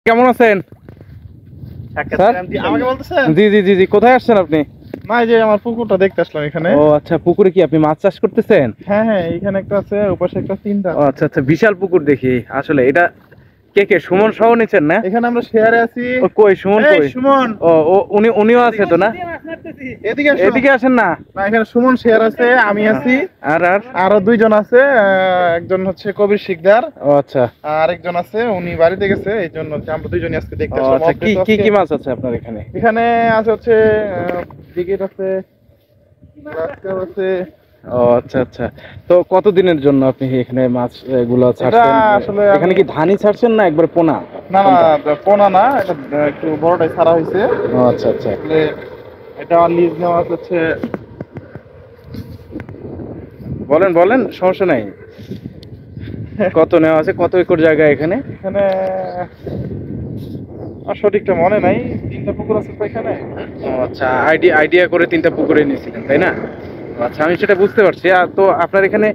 কেমন আছেন? আমাকে বলতেছেন? জি জি জি জি, কোথায় আসছেন আপনি? না, এই যে আমার পুকুরটা দেখতে আসলাম এখানে। ও আচ্ছা, পুকুরে কি আপনি মাছ চাষ করতেছেন? হ্যাঁ হ্যাঁ, এখানে একটা আছে, ওপাশে একটা, তিনটা ও আছে। আচ্ছা আচ্ছা, বিশাল পুকুর দেখি। আসলে এটা কে কে সুমন সহ নিচ্ছেন না? এখানে আমরা শেয়ারে আছি। ও কই সুমন এই কই? সুমন, ও উনিও আছে তো না? এদিকে আসো। এদিকে আসেন না। না, এখানে সুমন শেয়ার আছে, আমি আছি, আর আর আরো দুইজন আছে। একজন হচ্ছে কবির শিকদার, ও আচ্ছা। আর একজন আছে উনি বাড়িতে গেছে, এই জন্য হচ্ছে আমরা দুইজনই আজকে দেখতে ও আসলাম। আচ্ছা, off কি day তো কি আজকে। কি মাছ আছে আপনার এখানে? এখানে আছে হচ্ছে ব্রিগেড আছে, গ্লাসকাপ আছে। ও আচ্ছা আচ্ছা, তো কতদিনের জন্য আপনি এখানে মাছ গুলো ছাড়ছেন? আসলে এখানে কি ধানই ছাড়ছেন না একবার পোনা? না না, পোনা না, এটা একটু বড়টাই ছাড়া হয়েছে। ও আচ্ছা আচ্ছা, আসলে এটা লিজ নেওয়া হচ্ছে। বলেন বলেন, সমস্যা নাই। কত নেওয়া আছে, কত একর জায়গা এখানে? এখানে আর সঠিকটা মনে নাই, তিনটা পুকুর আছে তো এখানে। ও আচ্ছা, আইডিয়া করে 3টা পুকুরে নিয়েছিলেন তাই না? আচ্ছা, আমি সেটা বুঝতে পারছি। আর তো আপনার এখানে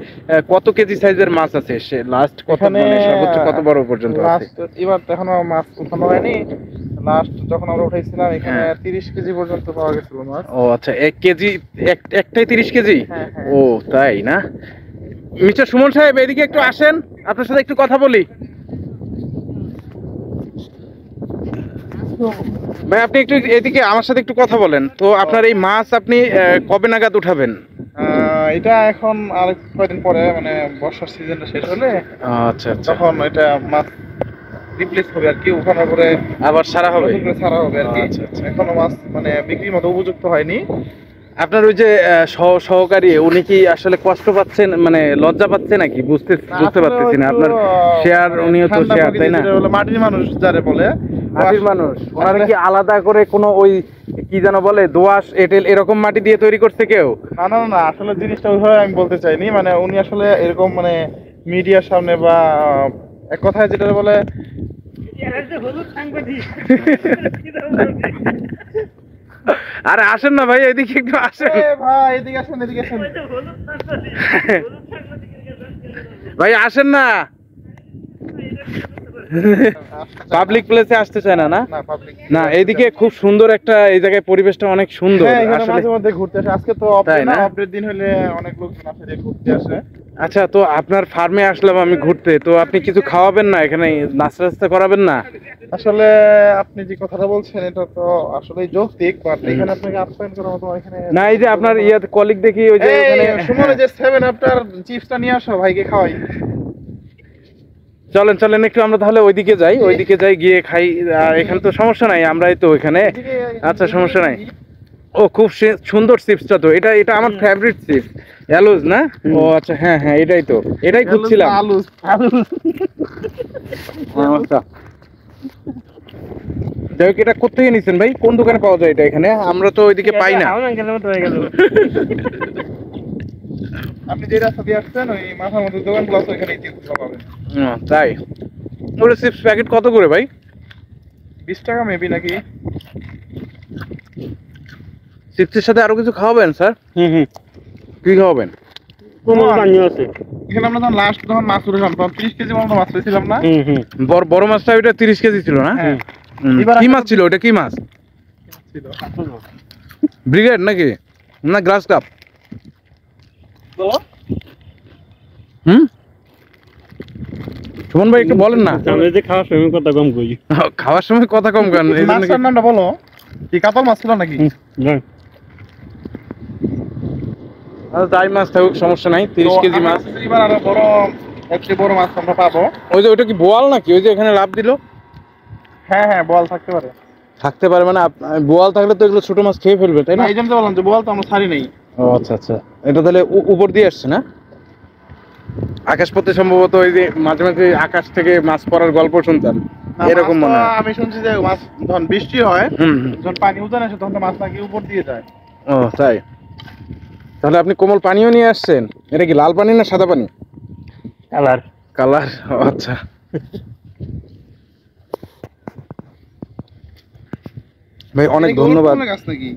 কত কেজি সাইজের মাছ আছে? সে লাস্ট কত, এখানে মানে সর্বোচ্চ কত বড় পর্যন্ত আছে? লাস্ট এবার তো এখনো মাছ উঠানো হয়নি। লাস্ট যখন আমরা উঠাইছিলাম এখানে হ্যাঁ। 30 কেজি পর্যন্ত পাওয়া গেছিল মাছ। ও আচ্ছা, 1 কেজি, একটাই 30 কেজি? হ্যাঁ, হ্যাঁ। ও তাই না? মিস্টার সুমন সাহেব, এদিকে একটু আসেন, আপনার সাথে একটু কথা বলি। ভাই, আপনি একটু এদিকে আমার সাথে একটু কথা বলেন তো। আপনার এই মাছ আপনি কবে নাগাদ উঠাবেন? এটা এখন আর কয়দিন পরে, মানে বর্ষার সিজনটা শেষ হলে আচ্ছা আচ্ছা, তখন এটা মাছ রিপ্লেস হবে আর কি, ওখানে করে আবার সারা হবে? নতুন করে ছাড়া হবে আর কি। আচ্ছা আচ্ছা। এখনো মাছ মানে বিক্রির মতো উপযুক্ত হয়নি। আপনার ওই যে সহকারী, উনি কি আসলে কষ্ট পাচ্ছেন, মানে লজ্জা পাচ্ছে নাকি? বুঝতে পারতেছি না। আপনার শেয়ার, উনিও তো শেয়ার তাই না? মাটির মানুষ যারে বলে, মাটির মানুষ, ওনারা কি আলাদা করে কোনো ওই কি যেন বলে, দোআঁশ এঁটেল এরকম মাটি দিয়ে তৈরি করছে কেউ? না না না, আসলে জিনিসটা ওইভাবে আমি বলতে চাইনি। মানে উনি আসলে এরকম মানে মিডিয়ার সামনে বা এক কথায় যেটা বলে আরে আসেন না ভাই, এদিকে একটু আসেন। ভাই এদিকে আসেন, এদিকে আসেন। ভাই আসেন না, পাবলিক প্লেসে আসতে চায় না না? না, পাবলিক না, এইদিকে খুব সুন্দর একটা, এই জায়গায় পরিবেশটা অনেক সুন্দর হ্যাঁ, এখানে আসলে। মাঝে মধ্যে ঘুরতে আসে। আজকে তো তাই না? অফের দিন হলে অনেক লোকজন আসে, যে ঘুরতে আসে। আচ্ছা, তো আপনার ফার্মে আসলাম আমি ঘুরতে, তো আপনি কিছু খাওয়াবেন না এখানে? নাস্তা করাবেন না? আসলে আপনি যে কথাটা বলছেন এটা তো আসলে যৌক্তিক, বাট এখানে আপনাকে আপ্যায়ন করার মতো এখানে না, এই যে আপনার কলিগ দেখি ওই যে ওখানে। সুমনে যে 7 আফটার চিপসটা নিয়ে আসো, ভাইকে খাওয়াই। চলেন চলেন, একটু আমরা তাহলে ওইদিকে যাই, গিয়ে খাই। এখানে তো সমস্যা নাই, আমরাই তো এখানে। আচ্ছা, সমস্যা নাই। ও খুব সুন্দর চিপসটা তো, এটা আমার ফেভারিট চিপস। অ্যালোজ না? ও আচ্ছা, হ্যাঁ হ্যাঁ, এটাই খুঁজছিলাম। আলু আচ্ছা, যাই হোক, এটা কোথেকে নিছেন ভাই? কোন দোকানে পাওয়া যায় এটা? এখানে আমরা তো ওইদিকে পাই না। আপনি যে রাস্তা দিয়ে আসছেন ওই মাথার মধ্যে দোকান গুলো আছে, ওইখানে চিপসগুলো পাবেন। তাই? ওটা চিপস প্যাকেট কত করে ভাই? 20 টাকা মেবি নাকি। চিপসের সাথে আরো কিছু খাওয়াবেন স্যার? কি খাওয়াবেন? এখানে আমরা যখন লাস্ট মাছ উঠেছিলাম তখন 30 কেজি মতো মাছ পেয়েছিলাম না? বড় মাছটা ওইটা 30 কেজি ছিল না? হ্যাঁ। কি মাছ ছিল ওটা? কি মাছ ছিল? ব্রিগেড নাকি না গ্লাস কাপ? সুমন ভাই একটু বলেন না। খাওয়ার সময় কথা কম কই। খাওয়ার সময় কথা কম কেন? এই জন্য মাছের নামটা বলো। কি কাতল মাছ ছিল নাকি? তাই মাছ থাকুক, সমস্যা নাই। 30 কেজি মাছ। এবার আরো একটি বড় মাছ আমরা পাবো। ওইটা কি বোয়াল নাকি? ওই যে এখানে লাভ দিল? হ্যাঁ হ্যাঁ, বোয়াল থাকতে পারে। মানে বোয়াল থাকলে তো এগুলো ছোট মাছ খেয়ে ফেলবে তাই না? এই জন্য তো বললাম যে বোয়াল তো আমরা ছাড়ি নেই। ও আচ্ছা আচ্ছা, এটা তাহলে উপর দিয়ে আসছে না? আকাশপথে সম্ভবত ওই যে মাঝে মাঝে আকাশ থেকে মাছ পড়ার গল্প শুনতাম, এরকম মনে হয়। আমি শুনছি যে মাছ যখন বৃষ্টি হয়, যখন পানি উজান আসে, তখন মাছ নাকি উপর দিয়ে যায়। ও তাই? তাহলে আপনি কোমল পানিও নিয়ে আসছেন? এটা কি লাল পানি না সাদা পানি? কালার। আচ্ছা, ভাই অনেক ধন্যবাদ। গাছ নাকি?